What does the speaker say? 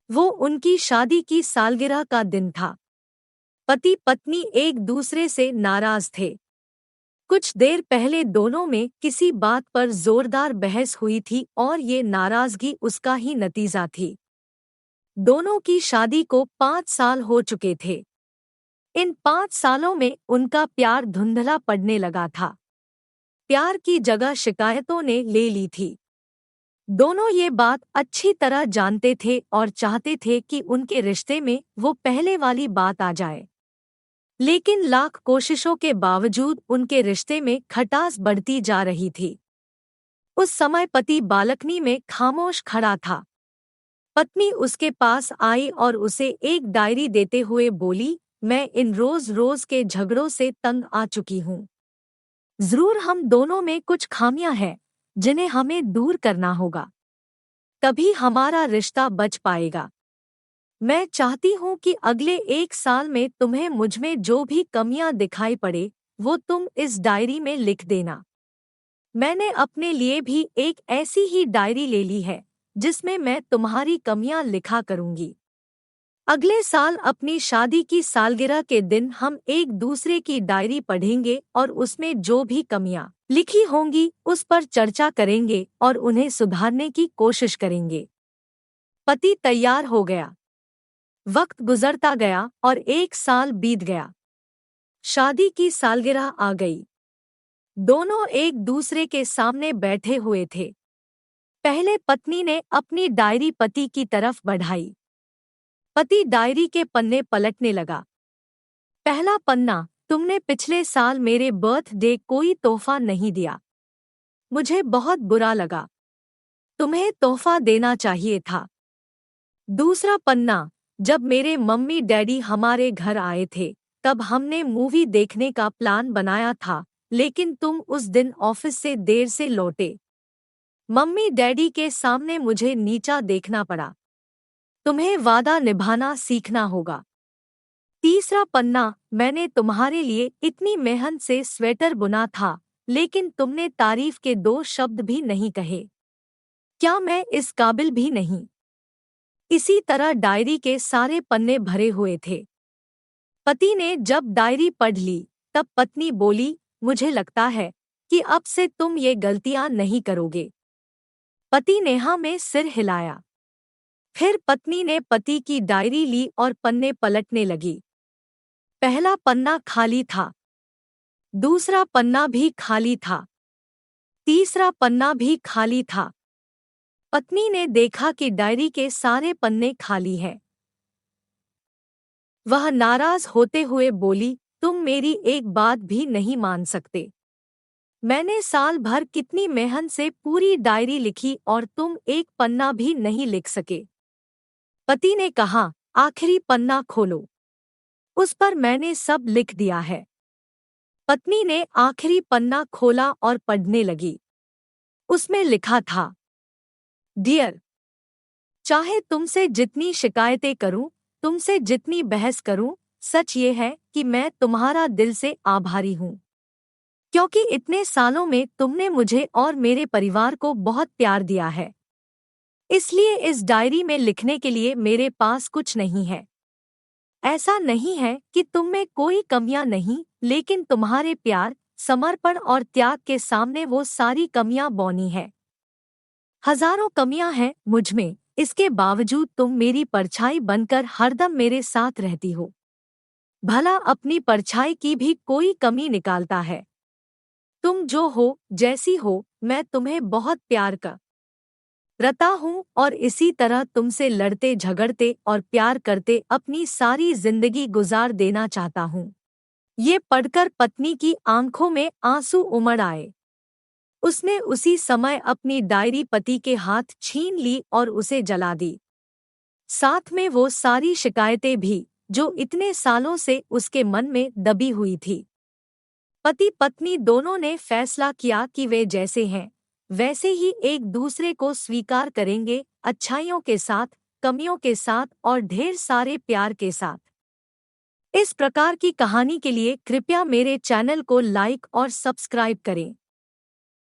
वो उनकी शादी की सालगिरह का दिन था। पति पत्नी एक दूसरे से नाराज थे। कुछ देर पहले दोनों में किसी बात पर जोरदार बहस हुई थी और ये नाराजगी उसका ही नतीजा थी। दोनों की शादी को 5 साल हो चुके थे। इन 5 सालों में उनका प्यार धुंधला पड़ने लगा था। प्यार की जगह शिकायतों ने ले ली थी। दोनों ये बात अच्छी तरह जानते थे और चाहते थे कि उनके रिश्ते में वो पहले वाली बात आ जाए। लेकिन लाख कोशिशों के बावजूद उनके रिश्ते में खटास बढ़ती जा रही थी। उस समय पति बालकनी में खामोश खड़ा था। पत्नी उसके पास आई और उसे एक डायरी देते हुए बोली, मैं इन रोज रोज के झगड़ों से तंग आ चुकी हूँ। जरूर हम दोनों में कुछ खामियां हैं जिन्हें हमें दूर करना होगा, तभी हमारा रिश्ता बच पाएगा। मैं चाहती हूँ कि अगले 1 साल में तुम्हें मुझमें जो भी कमियां दिखाई पड़े वो तुम इस डायरी में लिख देना। मैंने अपने लिए भी एक ऐसी ही डायरी ले ली है जिसमें मैं तुम्हारी कमियां लिखा करूंगी। अगले साल अपनी शादी की सालगिरह के दिन हम एक दूसरे की डायरी पढ़ेंगे और उसमें जो भी कमियां लिखी होंगी उस पर चर्चा करेंगे और उन्हें सुधारने की कोशिश करेंगे। पति तैयार हो गया। वक्त गुजरता गया और 1 साल बीत गया। शादी की सालगिरह आ गई। दोनों एक दूसरे के सामने बैठे हुए थे। पहले पत्नी ने अपनी डायरी पति की तरफ बढ़ाई। पति डायरी के पन्ने पलटने लगा। पहला पन्ना, तुमने पिछले साल मेरे बर्थडे कोई तोहफा नहीं दिया। मुझे बहुत बुरा लगा। तुम्हें तोहफा देना चाहिए था। दूसरा पन्ना, जब मेरे मम्मी डैडी हमारे घर आए थे तब हमने मूवी देखने का प्लान बनाया था, लेकिन तुम उस दिन ऑफिस से देर से लौटे। मम्मी डैडी के सामने मुझे नीचा देखना पड़ा। तुम्हें वादा निभाना सीखना होगा। तीसरा पन्ना, मैंने तुम्हारे लिए इतनी मेहनत से स्वेटर बुना था, लेकिन तुमने तारीफ के 2 शब्द भी नहीं कहे। क्या मैं इस काबिल भी नहीं? इसी तरह डायरी के सारे पन्ने भरे हुए थे। पति ने जब डायरी पढ़ ली तब पत्नी बोली, मुझे लगता है कि अब से तुम ये गलतियां नहीं करोगे। पति ने हाँ में सिर हिलाया। फिर पत्नी ने पति की डायरी ली और पन्ने पलटने लगी। पहला पन्ना खाली था। दूसरा पन्ना भी खाली था। तीसरा पन्ना भी खाली था। पत्नी ने देखा कि डायरी के सारे पन्ने खाली हैं। वह नाराज होते हुए बोली, तुम मेरी एक बात भी नहीं मान सकते। मैंने साल भर कितनी मेहनत से पूरी डायरी लिखी और तुम एक पन्ना भी नहीं लिख सके। पति ने कहा, आखिरी पन्ना खोलो। उस पर मैंने सब लिख दिया है। पत्नी ने आखिरी पन्ना खोला और पढ़ने लगी। उसमें लिखा था, डियर, चाहे तुमसे जितनी शिकायतें करूं, तुमसे जितनी बहस करूं, सच ये है कि मैं तुम्हारा दिल से आभारी हूं, क्योंकि इतने सालों में तुमने मुझे और मेरे परिवार को बहुत प्यार दिया है। इसलिए इस डायरी में लिखने के लिए मेरे पास कुछ नहीं है। ऐसा नहीं है कि तुम में कोई कमियां नहीं, लेकिन तुम्हारे प्यार, समर्पण और त्याग के सामने वो सारी कमियां बौनी हैं। हजारों कमियां हैं मुझमें, इसके बावजूद तुम मेरी परछाई बनकर हरदम मेरे साथ रहती हो। भला अपनी परछाई की भी कोई कमी निकालता है? तुम जो हो, जैसी हो, मैं तुम्हें बहुत प्यार करता हूँ और इसी तरह तुमसे लड़ते झगड़ते और प्यार करते अपनी सारी जिंदगी गुजार देना चाहता हूँ। ये पढ़कर पत्नी की आंखों में आंसू उमड़ आए। उसने उसी समय अपनी डायरी पति के हाथ छीन ली और उसे जला दी। साथ में वो सारी शिकायतें भी जो इतने सालों से उसके मन में दबी हुई थी। पति पत्नी दोनों ने फैसला किया कि वे जैसे हैं वैसे ही एक दूसरे को स्वीकार करेंगे, अच्छाइयों के साथ, कमियों के साथ और ढेर सारे प्यार के साथ। इस प्रकार की कहानी के लिए कृपया मेरे चैनल को लाइक और सब्सक्राइब करें।